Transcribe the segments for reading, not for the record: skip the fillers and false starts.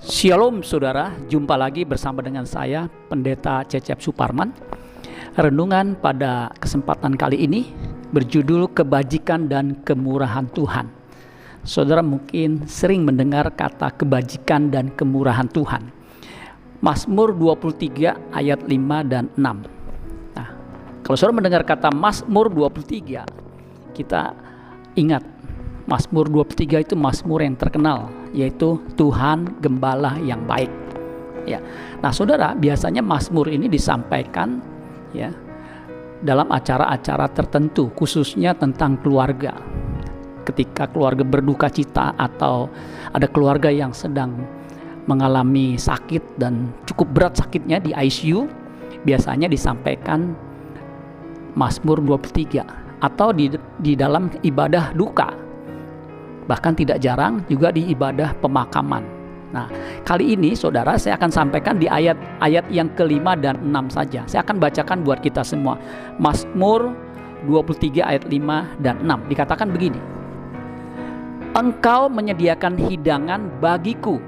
Shalom saudara, jumpa lagi bersama dengan saya Pendeta Cecep Suparman. Renungan pada kesempatan kali ini berjudul Kebajikan dan Kemurahan Tuhan. Saudara mungkin sering mendengar kata kebajikan dan kemurahan Tuhan. Mazmur 23 ayat 5 dan 6. Nah, kalau saudara mendengar kata Mazmur 23, kita ingat Mazmur 23 itu Mazmur yang terkenal, yaitu Tuhan Gembala yang baik. Ya. Nah, saudara, biasanya Mazmur ini disampaikan ya dalam acara-acara tertentu, khususnya tentang keluarga. Ketika keluarga berduka cita atau ada keluarga yang sedang mengalami sakit dan cukup berat sakitnya di ICU, biasanya disampaikan Mazmur 23 atau di dalam ibadah duka. Bahkan tidak jarang juga di ibadah pemakaman. Nah, kali ini saudara saya akan sampaikan di ayat-ayat yang kelima dan 6 saja. Saya akan bacakan buat kita semua. Mazmur 23 ayat 5 dan 6 dikatakan begini. Engkau menyediakan hidangan bagiku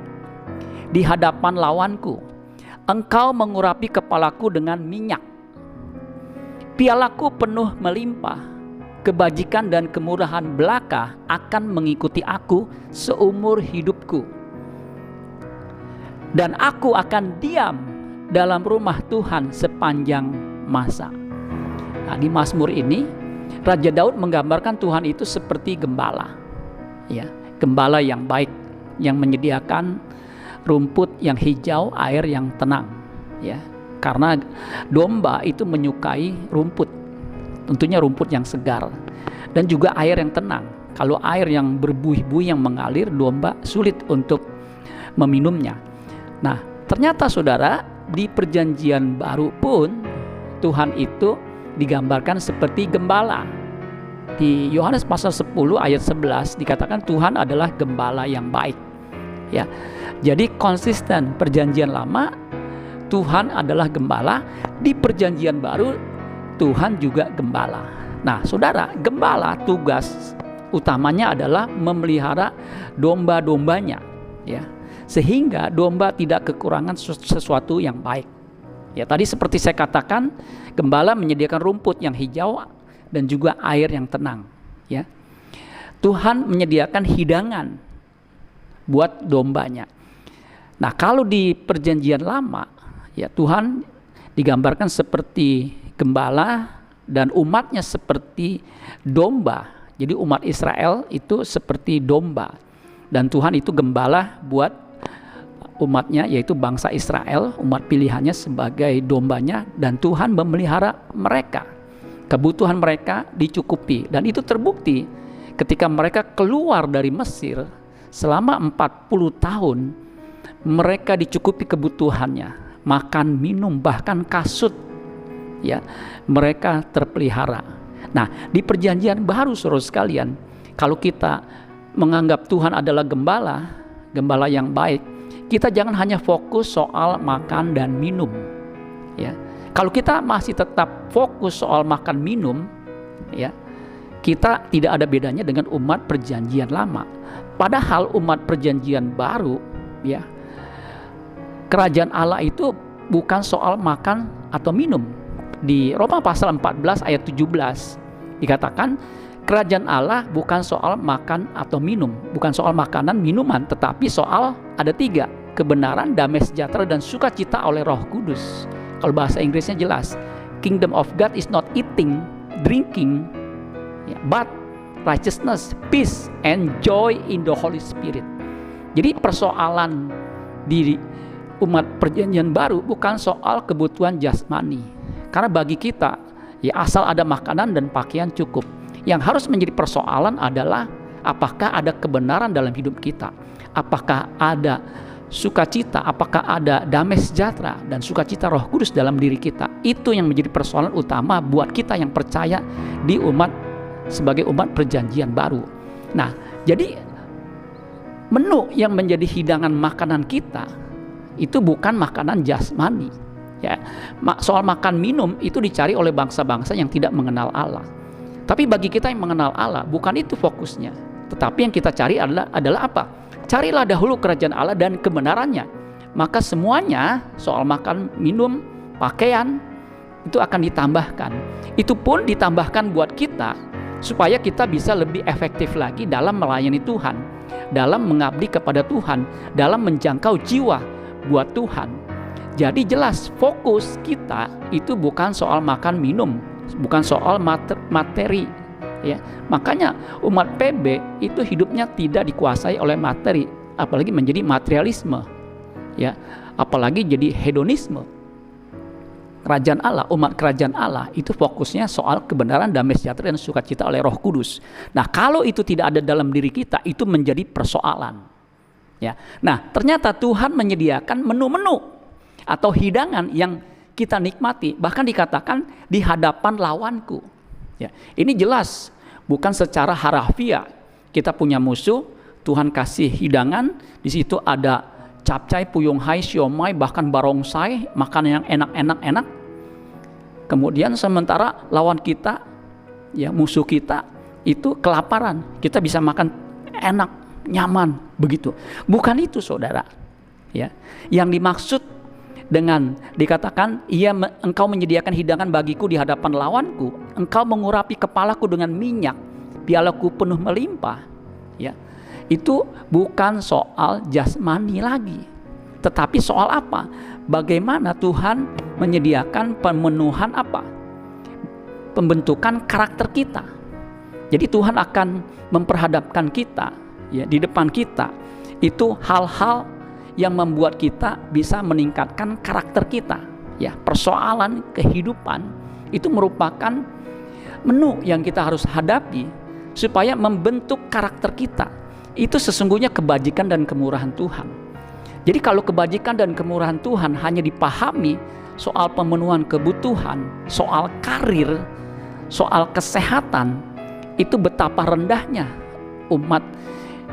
di hadapan lawanku. Engkau mengurapi kepalaku dengan minyak. Pialaku penuh melimpah. Kebajikan dan kemurahan belaka akan mengikuti aku seumur hidupku. Dan aku akan diam dalam rumah Tuhan sepanjang masa. Nah, di Mazmur ini Raja Daud menggambarkan Tuhan itu seperti gembala. Ya, gembala yang baik yang menyediakan rumput yang hijau, air yang tenang. Ya, karena domba itu menyukai rumput. Tentunya rumput yang segar dan juga air yang tenang. Kalau air yang berbuih-buih yang mengalir, domba sulit untuk meminumnya. Nah, ternyata saudara, di perjanjian baru pun Tuhan itu digambarkan seperti gembala. Di Yohanes pasal 10 ayat 11 dikatakan Tuhan adalah gembala yang baik. Ya. Jadi konsisten perjanjian lama Tuhan adalah gembala, di perjanjian baru Tuhan juga gembala. Nah, saudara, gembala tugas utamanya adalah memelihara domba-dombanya, ya, sehingga domba tidak kekurangan sesuatu yang baik. Ya, tadi seperti saya katakan, gembala menyediakan rumput yang hijau dan juga air yang tenang. Ya, Tuhan menyediakan hidangan buat dombanya. Nah, kalau di perjanjian lama, ya Tuhan digambarkan seperti gembala dan umatnya seperti domba. Jadi umat Israel itu seperti domba dan Tuhan itu gembala buat umatnya, yaitu bangsa Israel, umat pilihannya sebagai dombanya, dan Tuhan memelihara mereka. Kebutuhan mereka dicukupi dan itu terbukti ketika mereka keluar dari Mesir selama 40 tahun. Mereka dicukupi kebutuhannya, makan, minum, bahkan kasut. Ya, mereka terpelihara. Nah, di perjanjian baru saudara sekalian, kalau kita menganggap Tuhan adalah gembala, gembala yang baik, kita jangan hanya fokus soal makan dan minum. Ya, kalau kita masih tetap fokus soal makan minum, ya, kita tidak ada bedanya dengan umat perjanjian lama. Padahal umat perjanjian baru, ya, kerajaan Allah itu bukan soal makan atau minum. Di Roma pasal 14 ayat 17 dikatakan kerajaan Allah bukan soal makan atau minum, bukan soal makanan minuman, tetapi soal ada 3, kebenaran, damai sejahtera dan sukacita oleh Roh Kudus. Kalau bahasa Inggrisnya jelas, Kingdom of God is not eating, drinking, but righteousness, peace, and joy in the Holy Spirit. Jadi persoalan di umat perjanjian baru bukan soal kebutuhan jasmani. Karena bagi kita, ya asal ada makanan dan pakaian cukup. Yang harus menjadi persoalan adalah apakah ada kebenaran dalam hidup kita, apakah ada sukacita, apakah ada damai sejahtera dan sukacita Roh Kudus dalam diri kita. Itu yang menjadi persoalan utama buat kita yang percaya di umat sebagai umat perjanjian baru. Nah, jadi menu yang menjadi hidangan makanan kita itu bukan makanan jasmani. Ya, soal makan minum itu dicari oleh bangsa-bangsa yang tidak mengenal Allah. Tapi bagi kita yang mengenal Allah, bukan itu fokusnya. Tetapi yang kita cari adalah apa? Carilah dahulu kerajaan Allah dan kebenarannya, maka semuanya soal makan, minum, pakaian itu akan ditambahkan. Itu pun ditambahkan buat kita supaya kita bisa lebih efektif lagi dalam melayani Tuhan, dalam mengabdi kepada Tuhan, dalam menjangkau jiwa buat Tuhan. Jadi jelas fokus kita itu bukan soal makan minum, bukan soal materi, ya. Makanya umat PB itu hidupnya tidak dikuasai oleh materi, apalagi menjadi materialisme, ya, apalagi jadi hedonisme. Kerajaan Allah, umat kerajaan Allah itu fokusnya soal kebenaran, damai sejahtera dan sukacita oleh Roh Kudus. Nah, kalau itu tidak ada dalam diri kita, itu menjadi persoalan. Ya. Nah, ternyata Tuhan menyediakan menu-menu atau hidangan yang kita nikmati, bahkan dikatakan di hadapan lawanku. Ya. Ini jelas bukan secara harafiah. Kita punya musuh, Tuhan kasih hidangan, di situ ada capcay, puyung hai, siomay, bahkan barongsai, makanan yang enak-enak. Kemudian sementara lawan kita, ya musuh kita itu kelaparan, kita bisa makan enak, nyaman, begitu. Bukan itu, saudara. Ya, yang dimaksud dengan dikatakan, engkau menyediakan hidangan bagiku di hadapan lawanku, engkau mengurapi kepalaku dengan minyak, pialaku penuh melimpah. Ya. Itu bukan soal jasmani lagi, tetapi soal apa? Bagaimana Tuhan menyediakan pemenuhan apa? Pembentukan karakter kita. Jadi Tuhan akan memperhadapkan kita, ya, di depan kita itu hal-hal yang membuat kita bisa meningkatkan karakter kita. Ya, persoalan kehidupan itu merupakan menu yang kita harus hadapi supaya membentuk karakter kita. Itu sesungguhnya kebajikan dan kemurahan Tuhan. Jadi kalau kebajikan dan kemurahan Tuhan hanya dipahami soal pemenuhan kebutuhan, soal karir, soal kesehatan, itu betapa rendahnya umat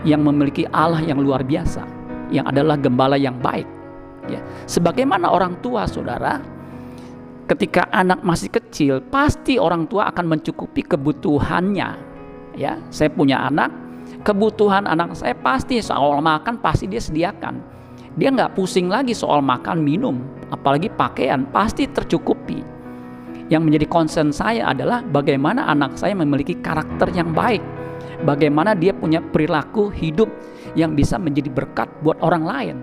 yang memiliki Allah yang luar biasa, yang adalah gembala yang baik. Ya. Sebagaimana orang tua, saudara, ketika anak masih kecil, pasti orang tua akan mencukupi kebutuhannya. Ya, saya punya anak, kebutuhan anak saya pasti soal makan pasti dia sediakan. Dia nggak pusing lagi soal makan minum, apalagi pakaian, pasti tercukupi. Yang menjadi concern saya adalah bagaimana anak saya memiliki karakter yang baik, bagaimana dia punya perilaku hidup yang bisa menjadi berkat buat orang lain.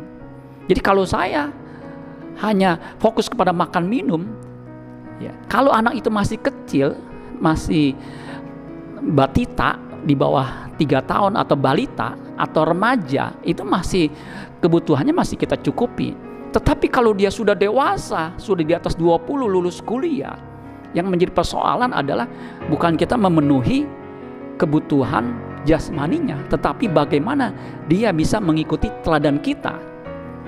Jadi kalau saya hanya fokus kepada makan minum, ya, kalau anak itu masih kecil, masih batita di bawah 3 tahun atau balita atau remaja, itu masih kebutuhannya masih kita cukupi. Tetapi kalau dia sudah dewasa, sudah di atas 20, lulus kuliah, yang menjadi persoalan adalah bukan kita memenuhi kebutuhan jasmaninya, tetapi bagaimana dia bisa mengikuti teladan kita.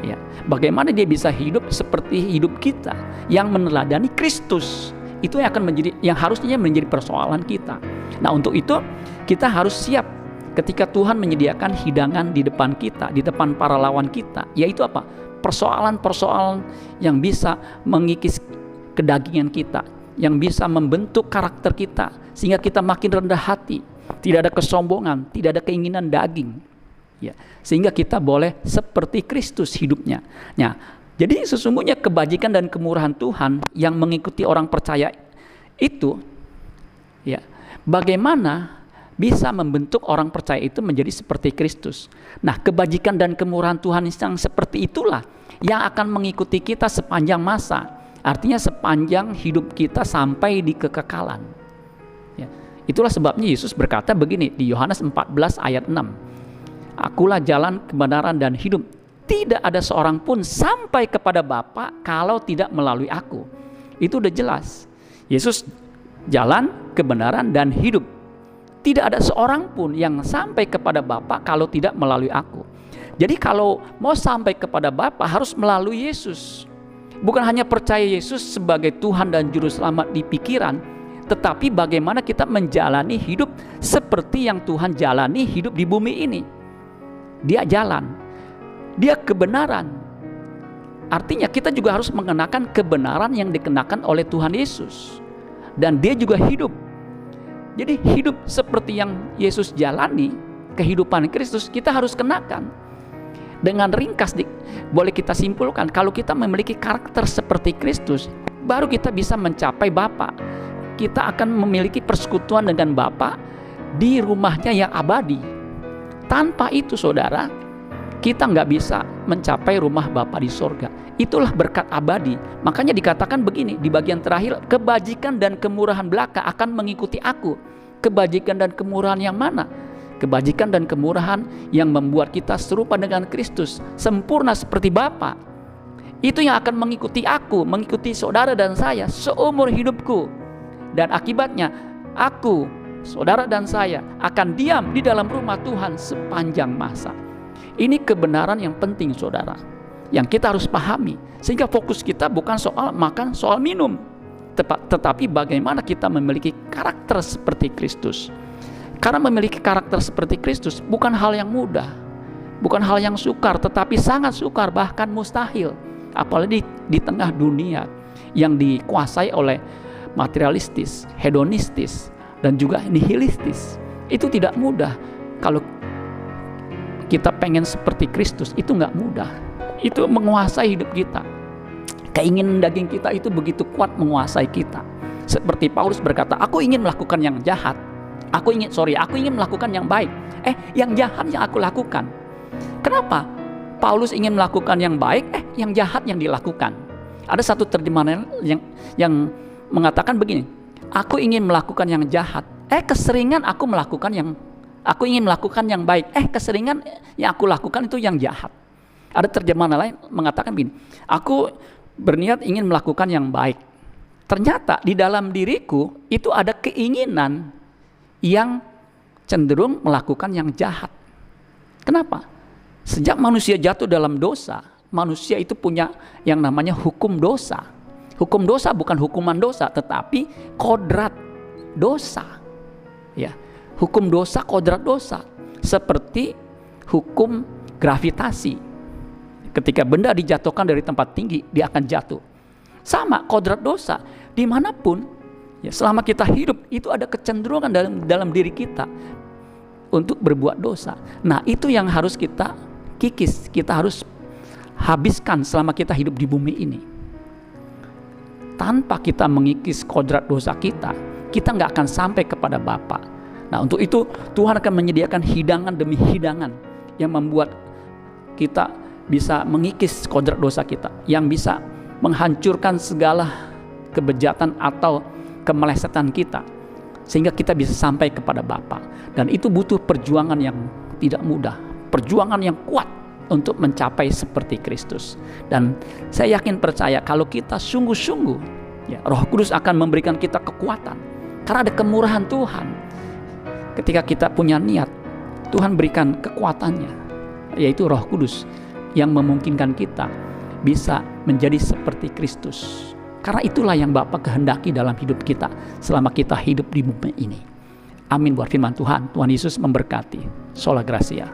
Ya, bagaimana dia bisa hidup seperti hidup kita yang meneladani Kristus. Itu yang akan menjadi, yang harusnya menjadi persoalan kita. Nah, untuk itu kita harus siap ketika Tuhan menyediakan hidangan di depan kita, di depan para lawan kita, yaitu apa? Persoalan-persoalan yang bisa mengikis kedagingan kita, yang bisa membentuk karakter kita sehingga kita makin rendah hati, tidak ada kesombongan, tidak ada keinginan daging, ya, sehingga kita boleh seperti Kristus hidupnya. Nah, jadi sesungguhnya kebajikan dan kemurahan Tuhan yang mengikuti orang percaya itu, ya, bagaimana bisa membentuk orang percaya itu menjadi seperti Kristus. Nah, kebajikan dan kemurahan Tuhan yang seperti itulah yang akan mengikuti kita sepanjang masa. Artinya sepanjang hidup kita sampai di kekekalan. Ya, itulah sebabnya Yesus berkata begini di Yohanes 14 ayat 6. Akulah jalan, kebenaran dan hidup. Tidak ada seorang pun sampai kepada Bapa kalau tidak melalui aku. Itu udah jelas. Yesus jalan, kebenaran dan hidup. Tidak ada seorang pun yang sampai kepada Bapa kalau tidak melalui aku. Jadi kalau mau sampai kepada Bapa harus melalui Yesus. Bukan hanya percaya Yesus sebagai Tuhan dan Juru Selamat di pikiran, tetapi bagaimana kita menjalani hidup seperti yang Tuhan jalani hidup di bumi ini. Dia jalan, dia kebenaran. Artinya kita juga harus mengenakan kebenaran yang dikenakan oleh Tuhan Yesus. Dan dia juga hidup. Jadi hidup seperti yang Yesus jalani, kehidupan Kristus kita harus kenakan. Dengan ringkas boleh kita simpulkan, kalau kita memiliki karakter seperti Kristus, baru kita bisa mencapai Bapa. Kita akan memiliki persekutuan dengan Bapa di rumahnya yang abadi. Tanpa itu saudara, kita nggak bisa mencapai rumah Bapa di sorga. Itulah berkat abadi. Makanya dikatakan begini di bagian terakhir, kebajikan dan kemurahan belaka akan mengikuti aku. Kebajikan dan kemurahan yang mana? Kebajikan dan kemurahan yang membuat kita serupa dengan Kristus, sempurna seperti Bapa. Itu yang akan mengikuti aku, mengikuti saudara dan saya seumur hidupku. Dan akibatnya aku, saudara dan saya akan diam di dalam rumah Tuhan sepanjang masa. Ini kebenaran yang penting saudara, yang kita harus pahami. Sehingga fokus kita bukan soal makan, soal minum, tetapi bagaimana kita memiliki karakter seperti Kristus. Karena memiliki karakter seperti Kristus bukan hal yang mudah, bukan hal yang sukar, tetapi sangat sukar, bahkan mustahil. Apalagi di tengah dunia yang dikuasai oleh materialistis, hedonistis, dan juga nihilistis. Itu tidak mudah. Kalau kita pengen seperti Kristus, itu nggak mudah. Itu menguasai hidup kita. Keinginan daging kita itu begitu kuat menguasai kita. Seperti Paulus berkata, aku ingin melakukan yang jahat. Aku ingin melakukan yang baik. Yang jahat yang aku lakukan. Kenapa? Paulus ingin melakukan yang baik, yang jahat yang dilakukan. Ada satu terjemahan yang mengatakan begini, aku ingin melakukan yang jahat, keseringan aku ingin melakukan yang baik, keseringan yang aku lakukan itu yang jahat. Ada terjemahan lain mengatakan begini, aku berniat ingin melakukan yang baik. Ternyata di dalam diriku itu ada keinginan yang cenderung melakukan yang jahat. Kenapa? Sejak manusia jatuh dalam dosa, manusia itu punya yang namanya hukum dosa. Hukum dosa bukan hukuman dosa, tetapi kodrat dosa. Ya, hukum dosa, kodrat dosa. Seperti hukum gravitasi. Ketika benda dijatuhkan dari tempat tinggi, dia akan jatuh. Sama kodrat dosa, dimanapun. Ya, selama kita hidup itu ada kecenderungan dalam diri kita untuk berbuat dosa. Nah, itu yang harus kita kikis, kita harus habiskan selama kita hidup di bumi ini. Tanpa kita mengikis kodrat dosa kita nggak akan sampai kepada Bapa. Nah, untuk itu Tuhan akan menyediakan hidangan demi hidangan yang membuat kita bisa mengikis kodrat dosa kita, yang bisa menghancurkan segala kebejatan atau kemelesetan kita, sehingga kita bisa sampai kepada Bapa. Dan itu butuh perjuangan yang tidak mudah, perjuangan yang kuat untuk mencapai seperti Kristus. Dan saya yakin percaya kalau kita sungguh-sungguh, ya, Roh Kudus akan memberikan kita kekuatan, karena ada kemurahan Tuhan. Ketika kita punya niat, Tuhan berikan kekuatannya, yaitu Roh Kudus yang memungkinkan kita bisa menjadi seperti Kristus. Karena itulah yang Bapa kehendaki dalam hidup kita selama kita hidup di bumi ini. Amin buat firman Tuhan. Tuhan Yesus memberkati. Sola Gracia.